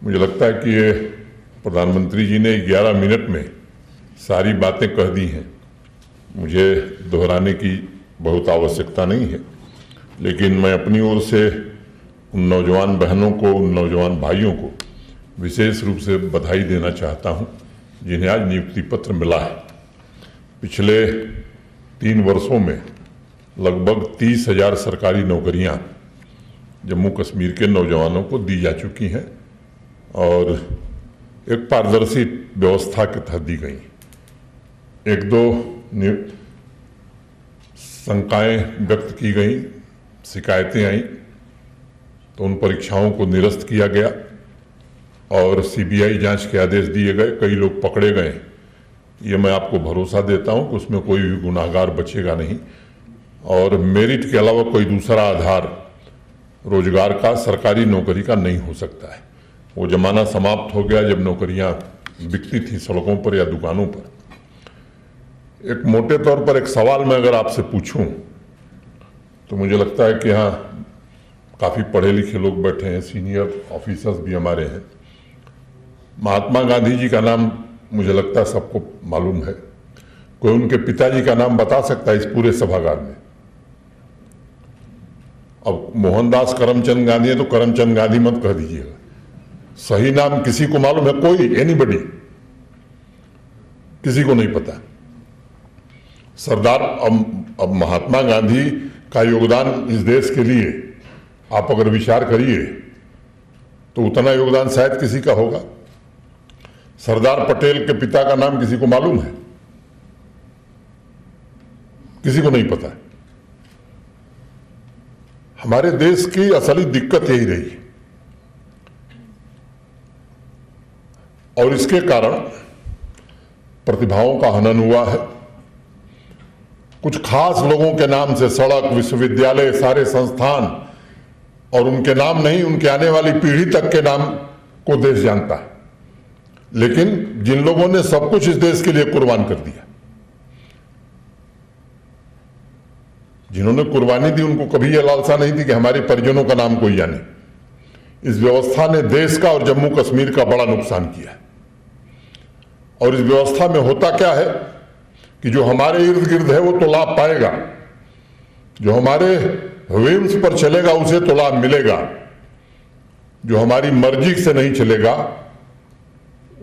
मुझे लगता है कि ये प्रधानमंत्री जी ने 11 मिनट में सारी बातें कह दी हैं। मुझे दोहराने की बहुत आवश्यकता नहीं है, लेकिन मैं अपनी ओर से उन नौजवान बहनों को, उन नौजवान भाइयों को विशेष रूप से बधाई देना चाहता हूं, जिन्हें आज नियुक्ति पत्र मिला है। पिछले 3 वर्षों में लगभग 30,000 सरकारी नौकरियां जम्मू कश्मीर के नौजवानों को दी जा चुकी हैं और एक पारदर्शी व्यवस्था के तहत दी गई। 1-2 शंकाएं व्यक्त की गई, शिकायतें आई, तो उन परीक्षाओं को निरस्त किया गया और सीबीआई जांच के आदेश दिए गए। कई लोग पकड़े गए। ये मैं आपको भरोसा देता हूं कि उसमें कोई भी गुनाहगार बचेगा नहीं और मेरिट के अलावा कोई दूसरा आधार रोजगार का, सरकारी नौकरी का नहीं हो सकता है। वो जमाना समाप्त हो गया जब नौकरियां बिकती थी सड़कों पर या दुकानों पर। एक मोटे तौर पर एक सवाल मैं अगर आपसे पूछूं तो मुझे लगता है कि यहाँ काफ़ी पढ़े लिखे लोग बैठे हैं, सीनियर ऑफिसर्स भी हमारे हैं। महात्मा गांधी जी का नाम मुझे लगता है सबको मालूम है। कोई उनके पिताजी का नाम बता सकता है इस पूरे सभागार में? अब मोहनदास करमचंद गांधी है तो करमचंद गांधी मत कह दीजिएगा। सही नाम किसी को मालूम है? कोई, एनीबडी? किसी को नहीं पता। सरदार अब महात्मा गांधी का योगदान इस देश के लिए आप अगर विचार करिए तो उतना योगदान शायद किसी का होगा। सरदार पटेल के पिता का नाम किसी को मालूम है? किसी को नहीं पता है। हमारे देश की असली दिक्कत यही रही है और इसके कारण प्रतिभाओं का हनन हुआ है। कुछ खास लोगों के नाम से सड़क, विश्वविद्यालय, सारे संस्थान, और उनके नाम नहीं, उनके आने वाली पीढ़ी तक के नाम को देश जानता है। लेकिन जिन लोगों ने सब कुछ इस देश के लिए कुर्बान कर दिया, जिन्होंने कुर्बानी दी, उनको कभी यह लालसा नहीं थी कि हमारे परिजनों का नाम कोई जाने। इस व्यवस्था ने देश का और जम्मू कश्मीर का बड़ा नुकसान किया। और इस व्यवस्था में होता क्या है कि जो हमारे इर्द गिर्द है वो तो लाभ पाएगा, जो हमारे व्हील्स पर चलेगा उसे तो लाभ मिलेगा, जो हमारी मर्जी से नहीं चलेगा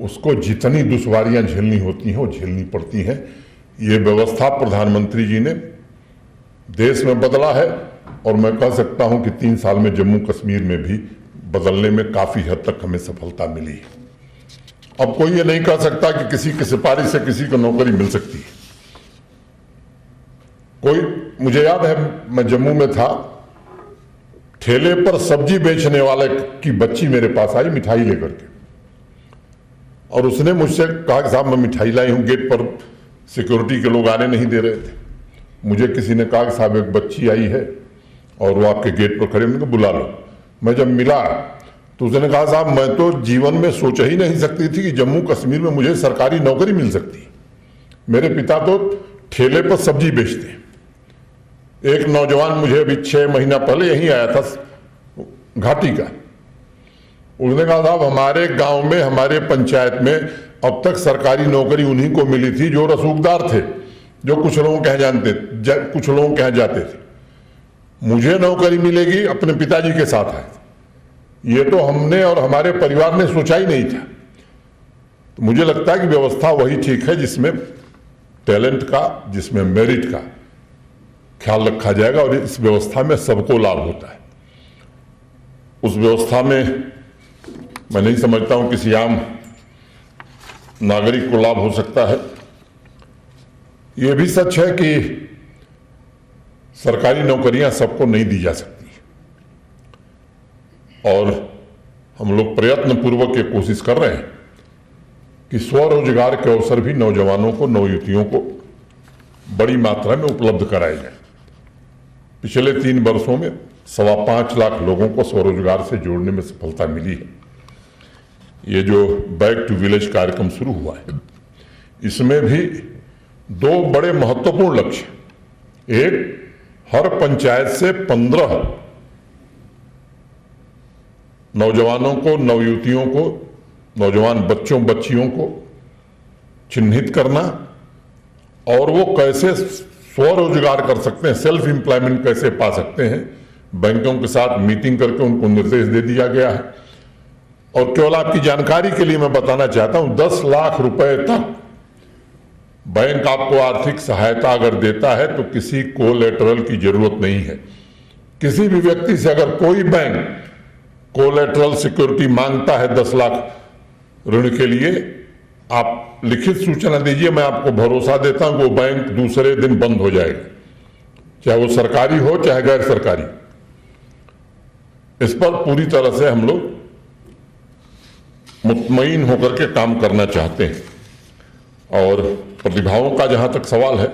उसको जितनी दुश्वारियां झेलनी होती हैं वो झेलनी पड़ती हैं। ये व्यवस्था प्रधानमंत्री जी ने देश में बदला है और मैं कह सकता हूं कि 3 साल में जम्मू कश्मीर में भी बदलने में काफी हद तक हमें सफलता मिली है। अब कोई ये नहीं कह सकता कि किसी की सिफारिश से किसी को नौकरी मिल सकती है। मुझे याद है, मैं जम्मू में था, ठेले पर सब्जी बेचने वाले की बच्ची मेरे पास आई मिठाई लेकर के और उसने मुझसे कहा कि साहब मैं मिठाई लाई हूं, गेट पर सिक्योरिटी के लोग आने नहीं दे रहे थे। मुझे किसी ने कहा कि साहब एक बच्ची आई है और वो आपके गेट पर खड़े, उनको बुला लो। मैं जब मिला तो उसने कहा साहब मैं तो जीवन में सोच ही नहीं सकती थी कि जम्मू कश्मीर में मुझे सरकारी नौकरी मिल सकती। मेरे पिता तो ठेले पर सब्जी बेचते हैं। एक नौजवान मुझे अभी 6 महीना पहले यहीं आया था घाटी का, उसने कहा साहब हमारे गांव में, हमारे पंचायत में अब तक सरकारी नौकरी उन्हीं को मिली थी जो रसूखदार थे, जो कुछ लोगों के यहाँ कुछ लोगों के यहाँ जाते थे। मुझे नौकरी मिलेगी अपने पिताजी के साथ है, ये तो हमने और हमारे परिवार ने सोचा ही नहीं था। तो मुझे लगता है कि व्यवस्था वही ठीक है जिसमें टैलेंट का, जिसमें मेरिट का ख्याल रखा जाएगा और इस व्यवस्था में सबको लाभ होता है। उस व्यवस्था में मैं नहीं समझता हूं किसी आम नागरिक को लाभ हो सकता है। यह भी सच है कि सरकारी नौकरियां सबको नहीं दी जा सकती और हम लोग प्रयत्न पूर्वक ये कोशिश कर रहे हैं कि स्वरोजगार के अवसर भी नौजवानों को, नवयुवतियों को बड़ी मात्रा में उपलब्ध कराए जाए। पिछले 3 वर्षों में 5.25 लाख लोगों को स्वरोजगार से जोड़ने में सफलता मिली है। ये जो बैक टू विलेज कार्यक्रम शुरू हुआ है, इसमें भी 2 बड़े महत्वपूर्ण लक्ष्य। एक, हर पंचायत से 15 नौजवानों को, नवयुवतियों को, नौजवान बच्चों बच्चियों को चिन्हित करना और वो कैसे स्वरोजगार कर सकते हैं, सेल्फ एम्प्लॉयमेंट कैसे पा सकते हैं, बैंकों के साथ मीटिंग करके उनको निर्देश दे दिया गया है। और केवल आपकी जानकारी के लिए मैं बताना चाहता हूं, 10 लाख रुपए तक बैंक आपको आर्थिक सहायता अगर देता है तो किसी कोलेटरल की जरूरत नहीं है। किसी भी व्यक्ति से अगर कोई बैंक कोलेटरल सिक्योरिटी मांगता है 10 लाख ऋण के लिए, आप लिखित सूचना दीजिए, मैं आपको भरोसा देता हूं कि वो बैंक दूसरे दिन बंद हो जाएगा, चाहे वो सरकारी हो चाहे गैर सरकारी। इस पर पूरी तरह से हम लोग मुतमईन होकर के काम करना चाहते हैं। और प्रतिभाओं का जहां तक सवाल है,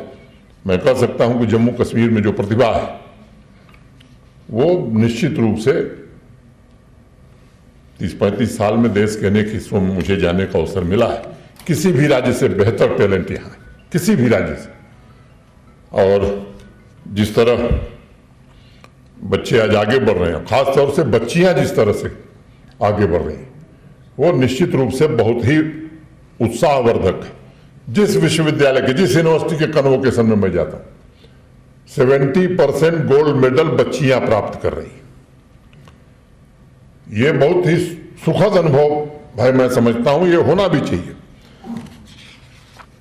मैं कह सकता हूं कि जम्मू कश्मीर में जो प्रतिभा है वो निश्चित रूप से 30-35 साल में देश के अनेक हिस्सों में मुझे जाने का अवसर मिला है। किसी भी राज्य से बेहतर टैलेंट यहां है, किसी भी राज्य से। और जिस तरह बच्चे आज आगे बढ़ रहे हैं, खासतौर से बच्चियां जिस तरह से आगे बढ़ रही हैं, वो निश्चित रूप से बहुत ही उत्साहवर्धक है। जिस विश्वविद्यालय के, जिस यूनिवर्सिटी के कन्वोकेशन में मैं जाता हूं, 70% गोल्ड मेडल बच्चियां प्राप्त कर रही हैं। ये बहुत ही सुखद अनुभव भाई मैं समझता हूं, ये होना भी चाहिए।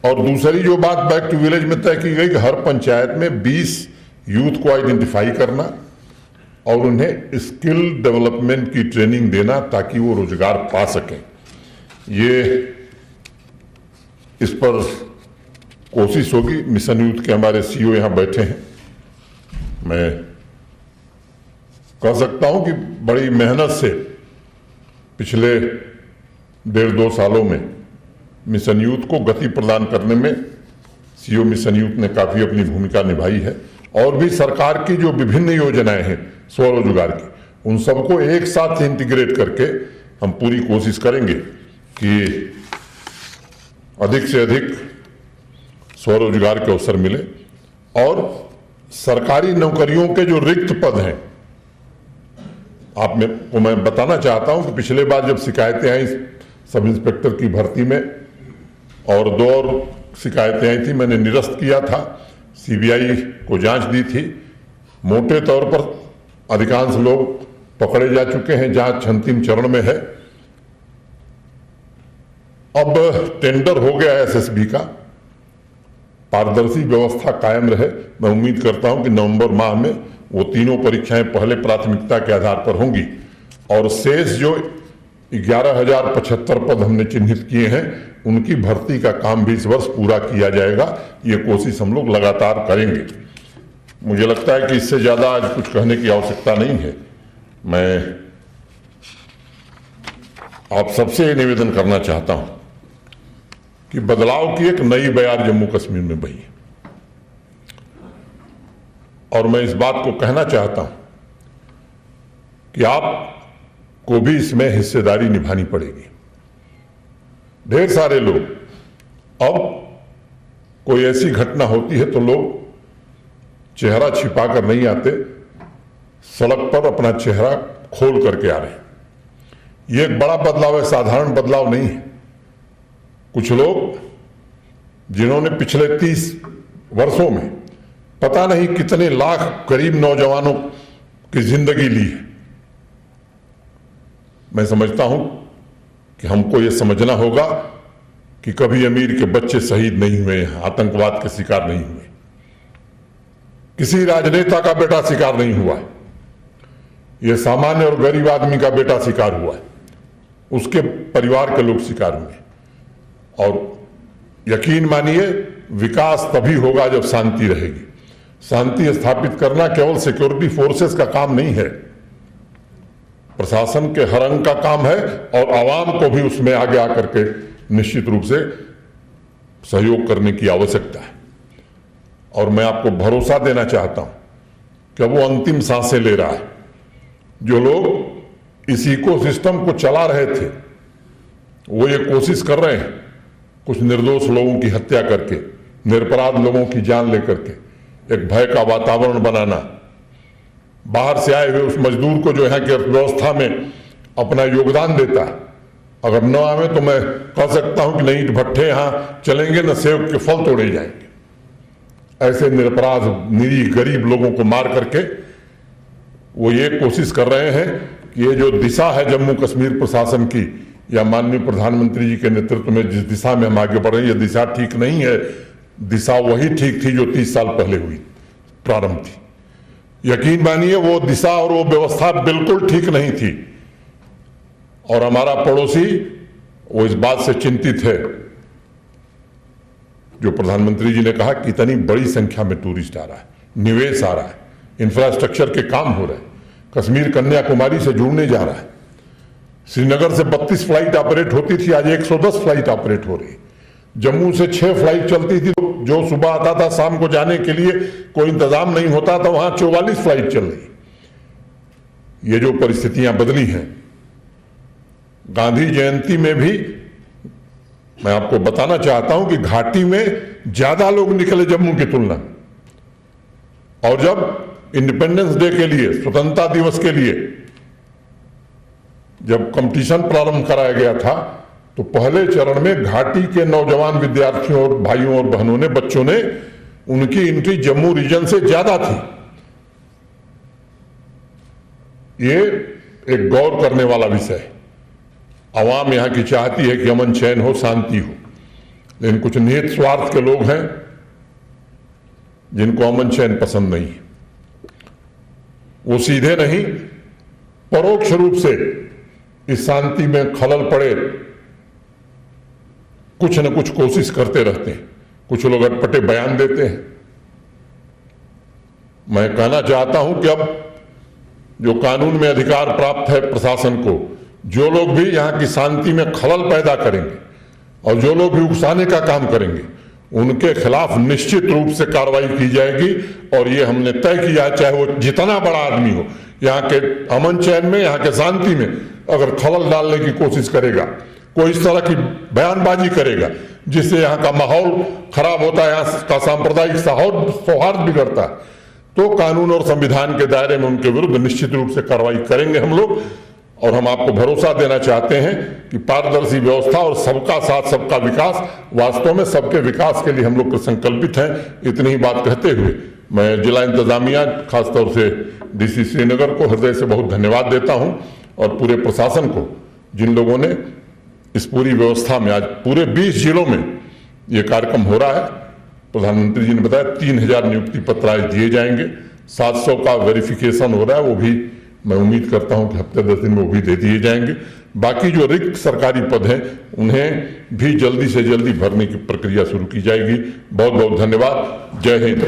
और दूसरी जो बात बैक टू विलेज में तय की गई कि हर पंचायत में 20 यूथ को आइडेंटिफाई करना और उन्हें स्किल डेवलपमेंट की ट्रेनिंग देना ताकि वो रोजगार पा सकें, ये इस पर कोशिश होगी। मिशन यूथ के हमारे सीईओ यहां बैठे हैं। मैं कह सकता हूं कि बड़ी मेहनत से पिछले 1.5-2 सालों में मिशन यूथ को गति प्रदान करने में सीईओ मिशन यूथ ने काफी अपनी भूमिका निभाई है। और भी सरकार की जो विभिन्न योजनाएं हैं स्वरोजगार की, उन सबको एक साथ इंटीग्रेट करके हम पूरी कोशिश करेंगे कि अधिक से अधिक स्वरोजगार के अवसर मिले। और सरकारी नौकरियों के जो रिक्त पद हैं, आप में को मैं बताना चाहता हूं कि पिछले बार जब शिकायतें आई सब इंस्पेक्टर की भर्ती में, और 2 और शिकायतें आई थी, मैंने निरस्त किया था, सीबीआई को जांच दी थी। मोटे तौर पर अधिकांश लोग पकड़े जा चुके हैं, जांच अंतिम चरण में है। अब टेंडर हो गया है एसएसबी का, पारदर्शी व्यवस्था कायम रहे। मैं उम्मीद करता हूं कि नवंबर माह में वो तीनों परीक्षाएं पहले प्राथमिकता के आधार पर होंगी और शेष जो 11,075 पद हमने चिन्हित किए हैं उनकी भर्ती का काम भी इस वर्ष पूरा किया जाएगा। ये कोशिश हम लोग लगातार करेंगे। मुझे लगता है कि इससे ज्यादा आज कुछ कहने की आवश्यकता नहीं है। मैं आप सबसे निवेदन करना चाहता हूं कि बदलाव की एक नई बयार जम्मू कश्मीर में बही है और मैं इस बात को कहना चाहता हूं कि आपको भी इसमें हिस्सेदारी निभानी पड़ेगी। ढेर सारे लोग, अब कोई ऐसी घटना होती है तो लोग चेहरा छिपाकर नहीं आते, सड़क पर अपना चेहरा खोल करके आ रहे हैं। यह एक बड़ा बदलाव है, साधारण बदलाव नहीं है। कुछ लोग जिन्होंने पिछले 30 वर्षों में पता नहीं कितने लाख करीब नौजवानों की जिंदगी ली है, मैं समझता हूं कि हमको यह समझना होगा कि कभी अमीर के बच्चे शहीद नहीं हुए हैं, आतंकवाद के शिकार नहीं हुए, किसी राजनेता का बेटा शिकार नहीं हुआ है, यह सामान्य और गरीब आदमी का बेटा शिकार हुआ है, उसके परिवार के लोग शिकार हुए। और यकीन मानिए विकास तभी होगा जब शांति रहेगी। शांति स्थापित करना केवल सिक्योरिटी फोर्सेस का काम नहीं है, प्रशासन के हर अंग का काम है और आवाम को भी उसमें आगे आकर के निश्चित रूप से सहयोग करने की आवश्यकता है। और मैं आपको भरोसा देना चाहता हूं कि वो अंतिम सांसें ले रहा है। जो लोग इस इकोसिस्टम को चला रहे थे वो ये कोशिश कर रहे हैं कुछ निर्दोष लोगों की हत्या करके, निरपराध लोगों की जान लेकर के एक भय का वातावरण बनाना, बाहर से आए हुए उस मजदूर को जो यहाँ की अर्थव्यवस्था में अपना योगदान देता है। अगर न आवे तो मैं कह सकता हूं कि नहीं ईंट भट्ठे यहां चलेंगे, न सेब के फल तोड़े जाएंगे। ऐसे निरपराध निरीह गरीब लोगों को मार करके वो ये कोशिश कर रहे हैं कि ये जो दिशा है जम्मू कश्मीर प्रशासन की या माननीय प्रधानमंत्री जी के नेतृत्व में जिस दिशा में हम आगे बढ़ रहे हैं, ये दिशा ठीक नहीं है। दिशा वही ठीक थी जो 30 साल पहले हुई प्रारंभ थी। यकीन मानिए वो दिशा और वो व्यवस्था बिल्कुल ठीक नहीं थी। और हमारा पड़ोसी वो इस बात से चिंतित है, जो प्रधानमंत्री जी ने कहा कि इतनी बड़ी संख्या में टूरिस्ट आ रहा है, निवेश आ रहा है, इंफ्रास्ट्रक्चर के काम हो रहे हैं, कश्मीर कन्याकुमारी से जुड़ने जा रहा है। श्रीनगर से 32 फ्लाइट ऑपरेट होती थी, आज 110 फ्लाइट ऑपरेट हो रही। जम्मू से 6 फ्लाइट चलती थी, जो सुबह आता था शाम को जाने के लिए कोई इंतजाम नहीं होता था, वहां 44 फ्लाइट चल रही। ये जो परिस्थितियां बदली हैं, गांधी जयंती में भी मैं आपको बताना चाहता हूं कि घाटी में ज्यादा लोग निकले जम्मू की तुलना में। और जब इंडिपेंडेंस डे के लिए, स्वतंत्रता दिवस के लिए जब कंपटीशन प्रारंभ कराया गया था, तो पहले चरण में घाटी के नौजवान विद्यार्थियों और भाइयों और बहनों ने, बच्चों ने, उनकी एंट्री जम्मू रीजन से ज्यादा थी। ये एक गौर करने वाला विषय है। आवाम यहां की चाहती है कि अमन चैन हो, शांति हो, लेकिन कुछ निहित स्वार्थ के लोग हैं जिनको अमन चैन पसंद नहीं है। वो सीधे नहीं, परोक्ष रूप से इस शांति में खलल पड़े कुछ न कुछ कोशिश करते रहते हैं। कुछ लोग अटपटे बयान देते हैं। मैं कहना चाहता हूं कि अब जो कानून में अधिकार प्राप्त है प्रशासन को, जो लोग भी यहां की शांति में खलल पैदा करेंगे और जो लोग भी उकसाने का काम करेंगे, उनके खिलाफ निश्चित रूप से कार्रवाई की जाएगी। और ये हमने तय किया, चाहे वो जितना बड़ा आदमी हो, यहाँ के अमन चैन में, यहाँ के शांति में अगर खलल डालने की कोशिश करेगा, कोई इस तरह की बयानबाजी करेगा जिससे यहाँ का माहौल खराब होता है, यहाँ का सांप्रदायिक सौहार्द बिगड़ता है, तो कानून और संविधान के दायरे में उनके विरुद्ध निश्चित रूप से कार्रवाई करेंगे हम लोग। और हम आपको भरोसा देना चाहते हैं कि पारदर्शी व्यवस्था और सबका साथ सबका विकास, वास्तव में सबके विकास के लिए हम लोग संकल्पित हैं। इतनी ही बात कहते हुए मैं जिला इंतजामिया, खासतौर से डीसी श्रीनगर को हृदय से बहुत धन्यवाद देता हूं, और पूरे प्रशासन को, जिन लोगों ने इस पूरी व्यवस्था में, आज पूरे 20 जिलों में ये कार्यक्रम हो रहा है। प्रधानमंत्री जी ने बताया 3000 नियुक्ति पत्र आज दिए जाएंगे, 700 का वेरिफिकेशन हो रहा है, वो भी मैं उम्मीद करता हूं कि हफ्ते 10 दिन में वो भी दे दिए जाएंगे। बाकी जो रिक्त सरकारी पद हैं उन्हें भी जल्दी से जल्दी भरने की प्रक्रिया शुरू की जाएगी। बहुत बहुत धन्यवाद। जय हिंद।